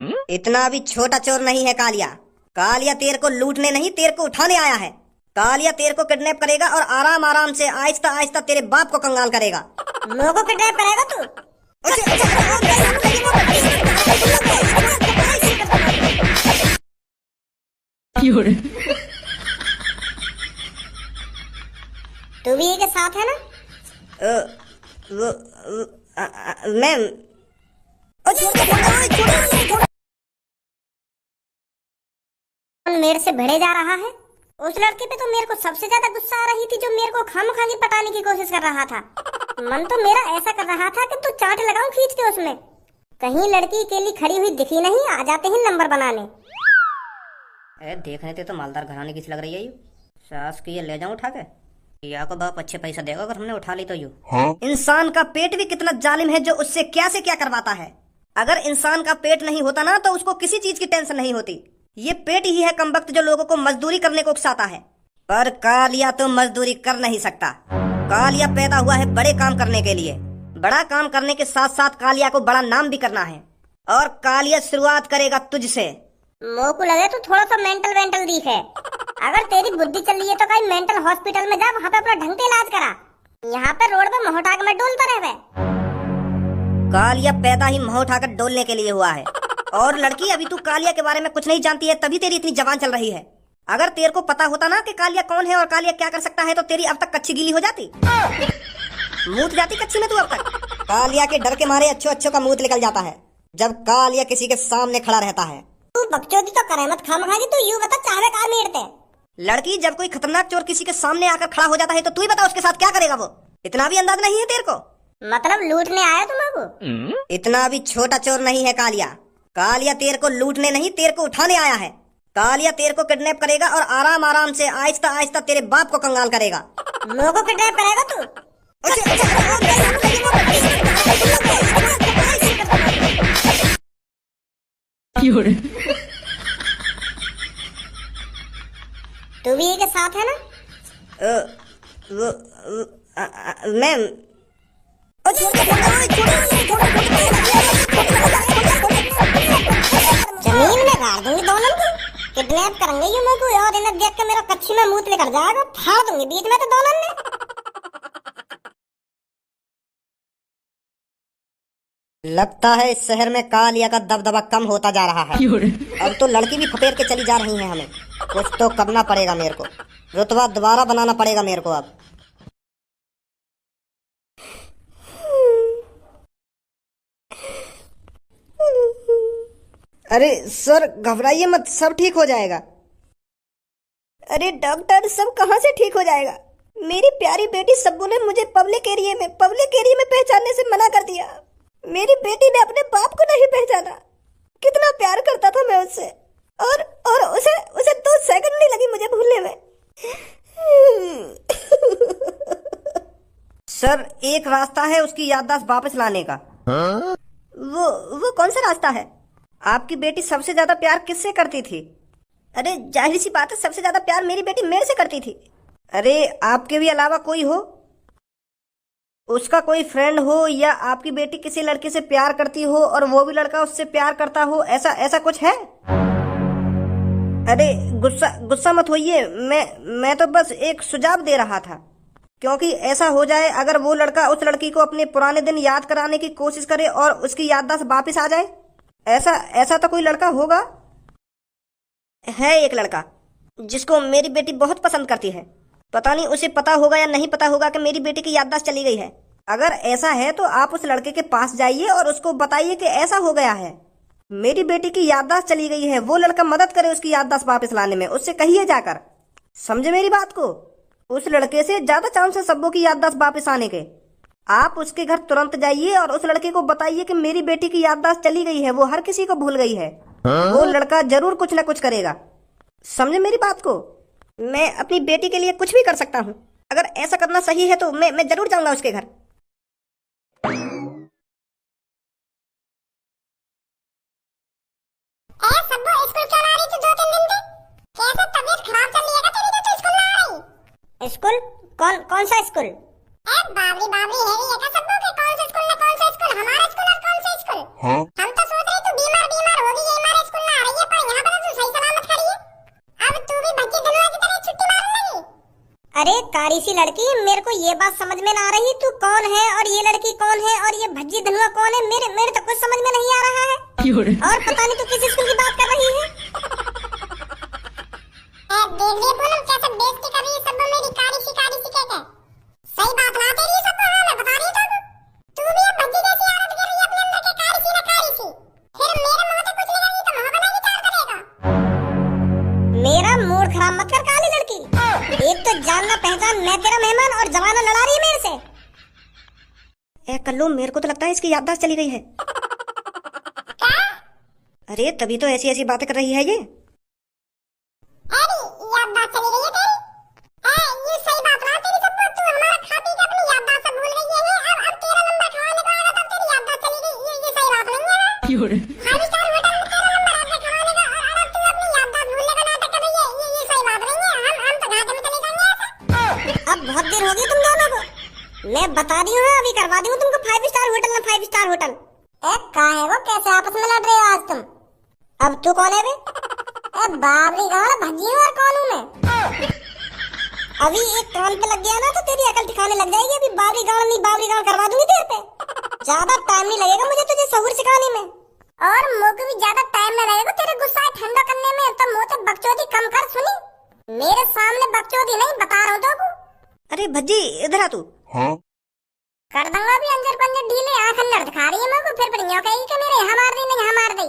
इतना भी छोटा चोर नहीं है कालिया। कालिया तेरे को लूटने नहीं, तेरे को उठाने आया है। कालिया तेरे को किडनैप करेगा और आराम आराम से आहिस्ता आहिस्ता तेरे बाप को कंगाल करेगा। मेरे को किडनैप करेगा तू? तू भी के साथ है ना? मैम मेरे से भिड़े जा रहा है। उस लड़के पे तो मेरे को सबसे ज्यादा गुस्सा आ रही थी जो मेरे को खामखाली पटाने की कोशिश कर रहा था। मन तो मेरा ऐसा कर रहा था कि तू चाट लगाऊं खींच के उसमें। कहीं लड़की अकेली खड़ी हुई दिखी नहीं, आ जाते हैं नंबर बनाने। देखने तो मालदार घराने की लग रही है। यू सास की ये ले जाऊं उठा के, या को बाप अच्छे पैसा देगा अगर हमने उठा ली तो। यू इंसान का पेट भी कितना जालिम है जो उससे क्या से क्या करवाता है। अगर इंसान का पेट नहीं होता ना तो उसको किसी चीज की टेंशन नहीं होती। ये पेट ही है कमबख्त जो लोगों को मजदूरी करने को उकसाता है। पर कालिया तो मजदूरी कर नहीं सकता। कालिया पैदा हुआ है बड़े काम करने के लिए। बड़ा काम करने के साथ साथ कालिया को बड़ा नाम भी करना है। और कालिया शुरुआत करेगा तुझसे। मोह को लगे तो थोड़ा सा मेंटल दिख है। अगर तेरी बुद्धि चल रही है तो कहीं मेंटल हॉस्पिटल में जा, वहाँ पे अपना ढंग से इलाज करा। यहाँ पे रोड पे मोहटाक में डोलता रहे। कालिया पैदा ही मुंह उठाकर डोलने के लिए हुआ है। और लड़की अभी तू कालिया के बारे में कुछ नहीं जानती है, तभी तेरी इतनी जवान चल रही है। अगर तेरे को पता होता ना कि कालिया कौन है और कालिया क्या कर सकता है तो तेरी अब तक कच्ची गीली हो जाती। मूत जाती कच्ची में तू अब तक। कालिया के डर के मारे अच्छो का मूत निकल जाता है जब कालिया किसी के सामने खड़ा रहता है। तू बकचोदी तो करे मत खामखागी। तू यूं बता चाहे कार मेरते। लड़की जब कोई खतरनाक चोर किसी के सामने आकर खड़ा हो जाता है तो तू ही बता उसके साथ क्या करेगा वो। इतना भी अंदाज नहीं है तेरे को? मतलब लूटने आया तुम? इतना भी छोटा चोर नहीं है कालिया। कालिया तेरे को लूटने नहीं, तेरे को उठाने आया है। कालिया तेरे को किडनैप करेगा और आराम आराम से आहिस्ता आहिस्ता तेरे बाप को कंगाल करेगा। मेरे को किडनैप करेगा तू? तू भी के साथ है ना? मैम जमीन में गाड़ दूंगी दोनों को। किडनैप करेंगे यू मेरे को और इन्हें देख के मेरा कच्ची में मूत लेकर जाएगा, फाड़ दूंगी बीच में तो दोनों ने। लगता है इस शहर में कालिया का दबदबा कम होता जा रहा है। अब तो लड़की भी फपेर के चली जा रही है। हमें कुछ तो करना पड़ेगा, मेरे को रुतबा दोबारा बनाना पड़ेगा मेरे को अब। अरे सर घबराइए मत, सब ठीक हो जाएगा। अरे डॉक्टर सब कहाँ से ठीक हो जाएगा? मेरी प्यारी बेटी सब्बू ने मुझे पब्लिक एरिया में पहचानने से मना कर दिया। मेरी बेटी ने अपने बाप को नहीं पहचाना। कितना प्यार करता था मैं उससे, और उसे 2 सेकंड नहीं लगी मुझे भूलने में। सर एक रास्ता है उसकी याददाश्त वापस लाने का। वो कौन सा रास्ता है? आपकी बेटी सबसे ज्यादा प्यार किससे करती थी? अरे जाहिर सी बात है, सबसे ज्यादा प्यार मेरी बेटी मेरे से करती थी। अरे आपके भी अलावा कोई हो, उसका कोई फ्रेंड हो, या आपकी बेटी किसी लड़के से प्यार करती हो और वो भी लड़का उससे प्यार करता हो, ऐसा कुछ है? अरे गुस्सा मत होइए, मैं तो बस एक सुझाव दे रहा था। क्योंकि ऐसा हो जाए अगर वो लड़का उस लड़की को अपने पुराने दिन याद कराने की कोशिश करे और उसकी याददाश्त वापस आ जाए। ऐसा तो कोई लड़का होगा। है एक लड़का जिसको मेरी बेटी बहुत पसंद करती है। पता नहीं उसे पता होगा या नहीं पता होगा कि मेरी बेटी की याददाश्त चली गई है। अगर ऐसा है तो आप उस लड़के के पास जाइए और उसको बताइए कि ऐसा हो गया है, मेरी बेटी की याददाश्त चली गई है। वो लड़का मदद करे उसकी याददाश्त वापस लाने में, उससे कहिए जाकर। समझे मेरी बात को? उस लड़के से ज्यादा चांस है सब्बू की याददाश्त वापस आने के। आप उसके घर तुरंत जाइए और उस लड़के को बताइए कि मेरी बेटी की याददाश्त चली गई है, वो हर किसी को भूल गई है। वो लड़का जरूर कुछ ना कुछ करेगा। समझे मेरी बात को? मैं अपनी बेटी के लिए कुछ भी कर सकता हूँ। अगर ऐसा करना सही है तो मैं जरूर जाऊंगा उसके घर। सब्बू स्कूल क्यों ना आ रही तू 2-3 दिन से? कैसे तबीयत खराब चल रही है क्या तेरी तो स्कूल ना आ रही? स्कूल? कौन सा स्कूल? बाबरी है ये क्या सब्बू के? कौन सा स्कूल? हमारा स्कूल और कौन सा स्कूल? हम तो सोच रहे तू बीमार होगी ये बात समझ में ना आ रही तू कौन है और ये लड़की कौन है और ये भज्जी धनुआ कौन है। मेरे मेरे तो कुछ समझ में नहीं आ रहा है। और पता नहीं तू किस स्कूल की बात कर रही है। देखिए पूनम कैसे बेइज्जती कर रही है सब मेरी कारी सी कहके। सही बात ना तेरी सब मैं बता रही हूं तू भी अब भज्जी जैसी आदत कर रही है अपने अंदर के कारी सी फिर मेरे मुंह से कुछ लेगा नहीं तो वहां बना विचार करेगा। मेरा मूड खराब मत कर काली लड़की। एक तो जानना पहचान मैं तेरा मेहमान और जमाना लड़ा रही है मेरे से। ए कल्लू, मेरे को तो लगता है इसकी याददाश्त चली गई है। अरे तभी तो ऐसी ऐसी बातें कर रही है ये। अरे याददाश्त चली गई है तेरी। ये सही बात ना तेरी सब तू हमारा खा पी के अपनी याददाश्त सब भूल गई है। अब तेरा नंबर खवाने को आया तब तेरी याददाश्त चली गई। ये सही बात नहीं है ना। फाइव स्टार होटल में तेरा नंबर आके खवाने का और अब तू अपनी याददाश्त भूलने का नाटक कर रही है। ये सही बात नहीं है। हम तो घाटे में चले जाएंगे ऐसा। अब बहुत देर हो गई तुम दोनों को। मैं बता रही हूँ अभी करवा दी हूँ तुमको 5 स्टार होटल ना 5 स्टार होटल। कहाँ है वो? कैसे आपस में लड़ रहे हो आज तुम? अब तू कौन है बे? बाबरी गाल भज्जी और कौन हूँ मैं? अभी एक कान पे लग गया ना तो तेरी अकल ठिकाने लग जाएगी। अभी बाबरी गाल नहीं बाबरी गाल करवा दूंगी तेरे पे। ज्यादा टाइम नहीं लगेगा मुझे तुझे सबूर सिखाने में। और मुझे भी ज्यादा टाइम न लगेगा तेरे गुस्सा ठंडा करने में। तो मुझे बकचोदी कम कर। सुनी मेरे सामने बकचोदी नहीं बता रहा हूँ तो। अरे भज्जी इधर आ तू। हाँ? कर दूंगा भी अंजर पंजर ढीले। आंख अंदर दिखा रही है मेरे को। फिर यूं कहेगी कि मेरे यहाँ मार दी नहीं यहाँ मार दी।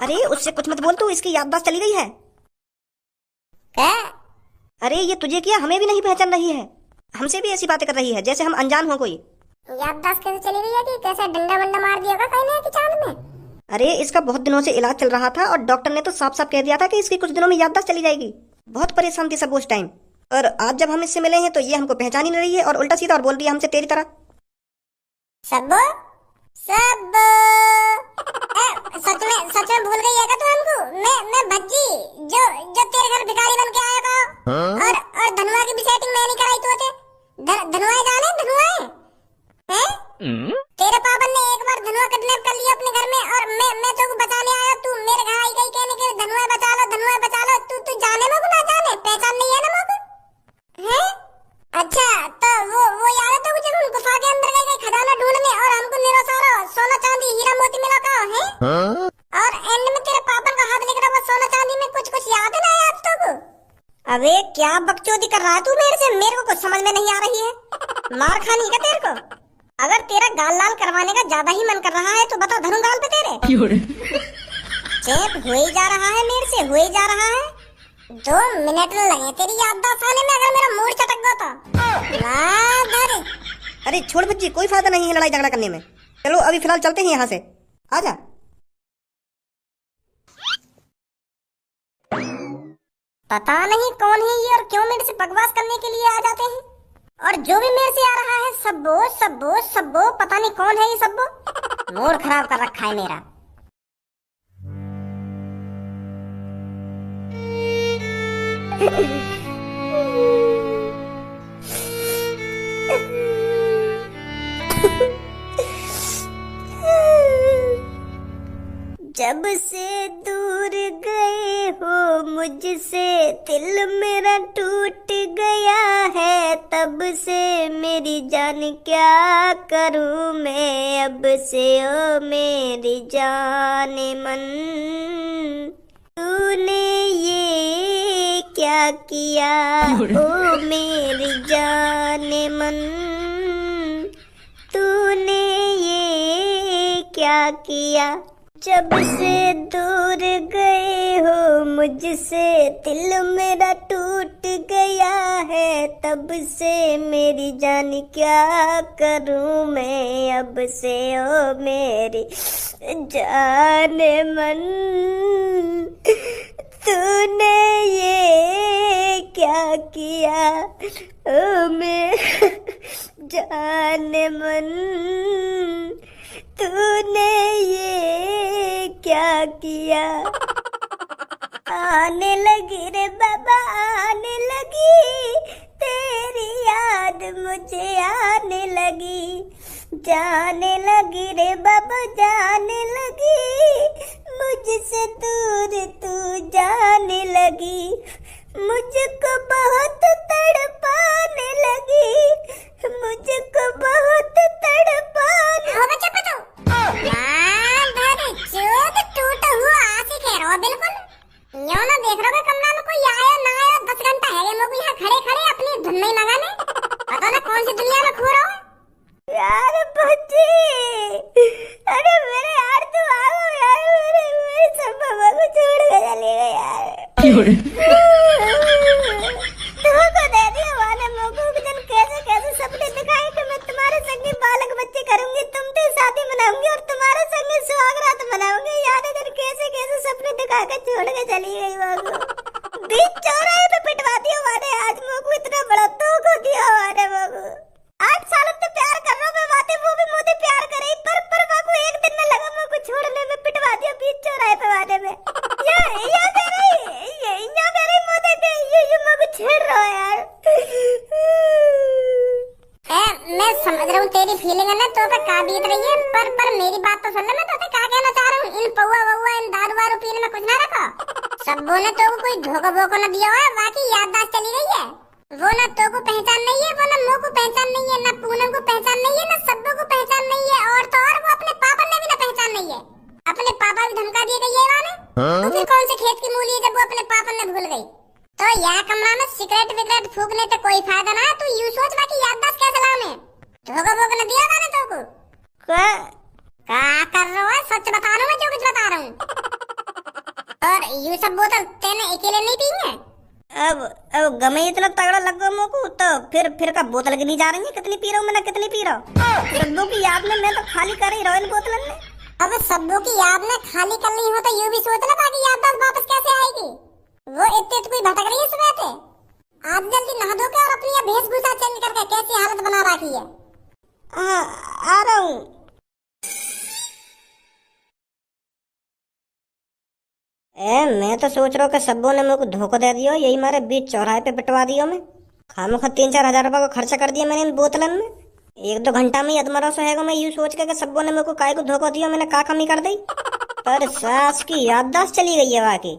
अरे उससे कुछ मत बोल तू, इसकी याददाश्त चली गई है। क्या? अरे ये तुझे किया हमें भी नहीं पहचान रही है। हमसे भी ऐसी बातें कर रही है जैसे हम अनजान हो कोई। याददाश्त कैसे चली गई है कि कैसे डंडा वंडा मार दिया होगा कहीं नहीं कि चांद में। अरे इसका बहुत दिनों से इलाज चल रहा था और डॉक्टर ने तो साफ साफ कह दिया था कि इसकी कुछ दिनों में याददाश्त चली जाएगी। बहुत परेशान थी सब उस टाइम। और आज जब हम इससे मिले हैं तो ये हमको पहचान ही नहीं रही है और उल्टा सीधा और बोल दिया हमसे तेरी तरह। सब सच में भूल गई है क्या तू हमको? मैं भज्जी जो तेरे घर भिखारी बन के आया था। और धनुआ की भी सेटिंग मैं नहीं कराई तो धनुआ जाने धनुआ हैं? तेरे पापन ने एक बार धनुआ किडनैप कर लिया अपने घर में और मैं तो बचाने आया। तू मेरे घर आई गई कहने के धनुआ बचा लो। तू जाने में ना जाने पहचान नहीं है ना मुझे हैं? अच्छा तो वो याद है तो जब हम गुफा के अंदर गए खजाना ढूंढने और हमको निरो सारा सोना चांदी हीरा मोती मिला का है। और एंड में तेरे पापन का हाथ लिख रहा वो सोना चांदी में कुछ याद है ना याद तो को? अबे क्या बकचोदी कर रहा है तू मेरे से? मेरे को कुछ समझ में नहीं आ रही है। मार खानी का तेरे को? अगर तेरा गाल लाल करवाने का ज्यादा ही मन कर रहा है तो बता धनु गाल पे तेरे। चेप हो ही जा रहा है मेरे से, हो ही जा रहा है। 2 मिनट लगे तेरी याददाश्त आने में। अगर मेरा मूड चटक गया था। अरे छोड़ भज्जी, कोई फायदा नहीं है लड़ाई झगड़ा करने में। चलो अभी फिलहाल चलते हैं यहाँ से। आजा। पता नहीं कौन है ये और क्यों मेरे से बकवास करने के लिए आ जाते हैं। और जो भी मेरे से आ रहा है सब्बो पता नहीं कौन है ये सब्बो। मूड खराब कर रखा है मेरा। जब से दूर गए हो मुझसे दिल मेरा टूट गया है। तब से मेरी जान क्या करूं मैं अब से ओ मेरी जान मन। तूने ये क्या किया ओ मेरी जान मन। तूने ये क्या किया। जब से दूर गए हो मुझसे दिल मेरा टूट गया है। तब से मेरी जान क्या करूं मैं अब से ओ मेरी जान मन। तूने ये क्या किया ओ मेरी जान मन। तूने ये क्या किया। आने लगी रे बाबा आने लगी तेरी याद मुझे आने लगी। जाने लगी रे बाबा जाने लगी मुझसे दूर तू जाने लगी। मुझको बहुत तड़पाने लगी, मुझको बहुत तड़पाने। हो बच्चा पतो मां धर चोद टूट हुआ आशिक है रो बिल्कुल। यो ना देख रहे हो कमरा में कोई आया ना आया 10 घंटा है लोग यहाँ खड़े खड़े अपनी धुन में लगाने। पता ना कौन सी दुनिया में खो रहा हो यार बच्ची। अरे मेरे यार तू आओ यार, मेरे सब बाबा को छोड़ के चले गए यार। तुमको दे दिया वाले मोको कि जन कैसे कैसे सपने दिखाए कि मैं तुम्हारे संगी बालक बच्चे करूंगी, तुमसे शादी मनाऊंगी और तुम्हारे संगी सुहागरात मनाऊंगी। यार जन कैसे कैसे सपने दिखा के छोड़ के चली गई मोको। बीच चौराहे पे पिटवा दिया वाले आज मोको, इतना बड़ा धोखा दिया वाले मोको। 8 साल से प्यार कर रहा हूँ मैं, वो भी मुझे प्यार करे पर को एक दिन न लगा मुझको छोड़ने में, पिटवा दिया बीच चौराहे पे वाले में। ये मेरे मुझे पे ये मुझको छेड़ रहा है यार। मैं समझ रहा हूँ तेरी फीलिंग है ना तो पे का बीत रही है, पर मेरी बात तो सुन ले। मैं तो क्या कहना चाह रहा हूँ, इन पौवा वौवा इन दारू वारू पीने में कुछ ना रखो। सब्बो ने तो कोई धोखा बोको न दिया हुआ है, बाकी याददाश्त चली गई है। वो ना तो को पहचान नहीं है, वो ना मो को पहचान नहीं है, ना पूनम को पहचान नहीं है, ना सब्बो को पहचान नहीं है, और तो और वो अपने पापा ने भी ना पहचान नहीं है। अपने पापा भी धमका दिए गई है वाले। तो फिर कौन से खेत की मूली है जब वो अपने पापा ने भूल गई। तो यह कमरा में सिगरेट विगरेट फूकने से कोई फायदा ना है। तू यूं सोच बाकी याददाश्त कैसे लाऊं मैं। धोखा बोक न दिया वाले तो को क्या कर रहा है, सच बता रहा हूँ मैं जो कुछ बता रहा हूँ। और यू सब बोतल तेने अकेले नहीं पी है। अब गमे इतना तगड़ा लग गया मोको तो फिर का बोतल गिनी जा रही है, कितनी पी रहा हूँ मैं, कितनी पी रहा हूँ। सब्बों की याद में मैं तो खाली कर ही रहा हूँ इन बोतलन में। अब सब्बों की याद में खाली करनी हो तो यूं भी सोच ले बाकी याददाश्त वापस कैसे आएगी। वो इतने कोई भटक रही है सुबह से। आज जल्दी नहा धो के और अपनी ये वेशभूषा चेंज करके कैसी हालत बना रखी है। आ रहा हूँ। मैं तो सोच रहा हूँ कि सब्बों ने मुझको धोखा दे दिया, यही मारे बीच चौराहे पे पिटवा दिया मैं। खामखा 3-4 हजार रुपए को खर्चा कर दिया मैंने इन बोतलन में। 1-2 घंटा में अधमरा सोएगा मैं यूं सोच के सब्बों ने मुझको काय को धोखा दिया, मैंने का कमी कर दी। पर सास की याददाश्त चली गई है वाकई।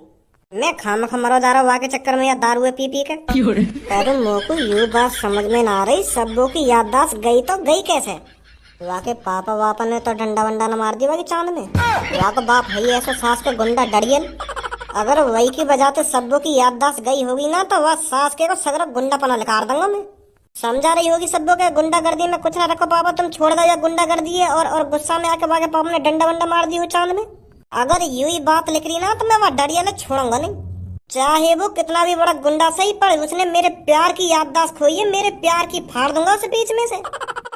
मैं खामखा मरो जा रहा वाके चक्कर में या दारू पी पी के। पर मोको यूं बात समझ में ना आ रही, सब्बों की याददाश्त गई तो गई कैसे। वाके पापा वापा ने तो डंडा वंडा न मार दिया वाके चांद में। वाको बाप है ऐसा सास का गुंडा डरियल। अगर वही की वजह से सब्बों की याददाश्त गई होगी ना तो वह सास के को सगरा गुंडा पना लिखार दूंगा मैं। समझा रही होगी सब्बों के गुंडागर्दी में कुछ ना रखो पापा, तुम छोड़ दो या गुंडागर्दी है और गुस्सा में आके वाके पापा ने डंडा वंडा मार दी हो चांद में। अगर यूं ही बात लिख रही ना तो मैं वह डरियल छोड़ूंगा नहीं, चाहे वो कितना भी बड़ा गुंडा सही, पर उसने मेरे प्यार की याददाश्त खोई है, मेरे प्यार की फाड़ दूंगा उसे बीच में से।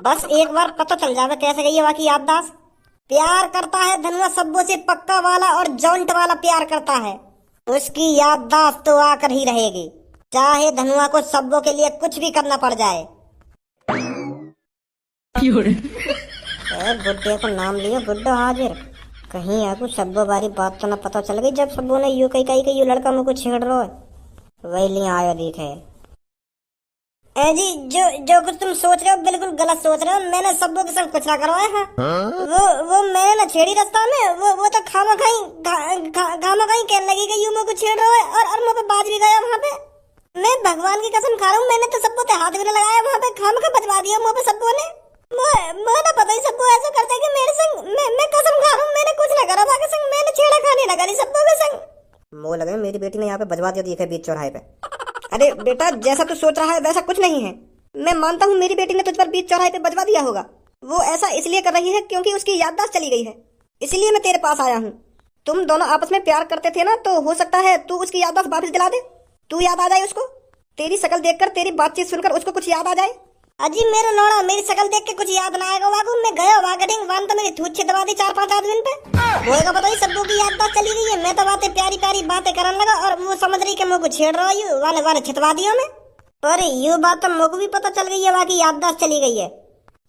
बस एक बार पता चल जावे कैसे गई है वाकी याददाश्त। प्यार करता है धनुआ सब्बों से, पक्का वाला और जॉइंट वाला प्यार करता है। उसकी याददाश्त तो आकर ही रहेगी, चाहे धनुआ को सब्बों के लिए कुछ भी करना पड़ जाए। बुड्ढे को नाम लिया बुड्ढा हाजिर। कहीं आपको सब्बों बारी बात तो न पता चल गई जब सब्बों ने यू कही यू लड़का मुझको छेड़ रहा है। वही लिए आयो दिखे। जी जो कुछ तुम सोच रहे हो बिल्कुल गलत सोच रहे हो। मैंने सब्बों के संग कुछ ना करवाया है। वो मैंने ना छेड़ी रास्ता में, वो तो खामा खाई कहने लगी कि यू मुझको छेड़ रहा है और मुझे बाज भी गया वहाँ पे। मैं भगवान की कसम खा रहा हूँ, मैंने तो सब्बों पे हाथ भी नहीं लगाया वहाँ पे, खामा खा बचवा दिया मुझे सब्बों ने। मैं तो पता ही सबको ऐसा करते कि मेरे संग मैं कसम खा रहा हूँ मैंने कुछ ना करा बाकी संग, मैंने छेड़ा खानी ना करी सब्बों के संग। मुँह लगे मेरी बेटी ने यहाँ पे बजवा दिया दिखे बीच चौराहे पे। अरे बेटा जैसा तू सोच रहा है वैसा कुछ नहीं है। मैं मानता हूँ मेरी बेटी ने तुझ पर बीच चौराहे पे बजवा दिया होगा। वो ऐसा इसलिए कर रही है क्योंकि उसकी याददाश्त चली गई है, इसलिए मैं तेरे पास आया हूँ। तुम दोनों आपस में प्यार करते थे ना, तो हो सकता है तू उसकी याददाश्त वापस दिला दे, तू याद आ जाए उसको। तेरी शक्ल देखकर, तेरी बातचीत सुनकर उसको कुछ याद आ जाए। अजी मेरा लौड़ा मेरी शक्ल देख के कुछ याद ना आएगा वागू। मैं गया वागडिंग वान तो मेरी थूत दबा दी 4-5 आदमी पे। होएगा पता ही सबको की याददाश्त चली गई है। मैं तो बातें प्यारी प्यारी बातें करने लगा और वो समझ रही कि मुझको छेड़ रहा है वाले छितवा दिया मैं। पर ये बात तो मुझको भी पता चल गई है वाकई याददाश्त चली गई है।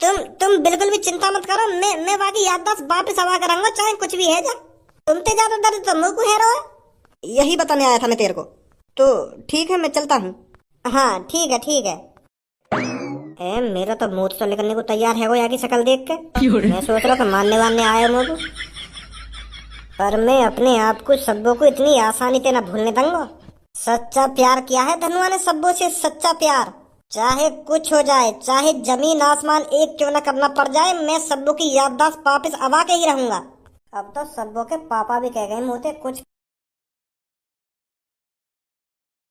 तुम बिल्कुल भी चिंता मत करो, मैं वाकई याददाश्त वापस आवा करूंगा चाहे कुछ भी है। जा तुमसे ज्यादा दर्द तो मुझको है रहा। यही बताने आया था मैं तेरे को। तो ठीक है मैं चलता हूँ। हाँ ठीक है। मेरा तो मुंह तो निकलने को तैयार है वो यहाँ की शक्ल देख के। मैं सोच रहा था मानने आया मुझको, पर मैं अपने आप को सब्बों को इतनी आसानी से ना भूलने दूंगा। सच्चा प्यार किया है धनुआ ने सब्बो से, सच्चा प्यार। चाहे कुछ हो जाए, चाहे जमीन आसमान एक क्यों न करना पड़ जाए, मैं सब्बो की याददाश्त वापस अवा के ही रहूंगा। अब तो सब्बो के पापा भी कह गए मुझे कुछ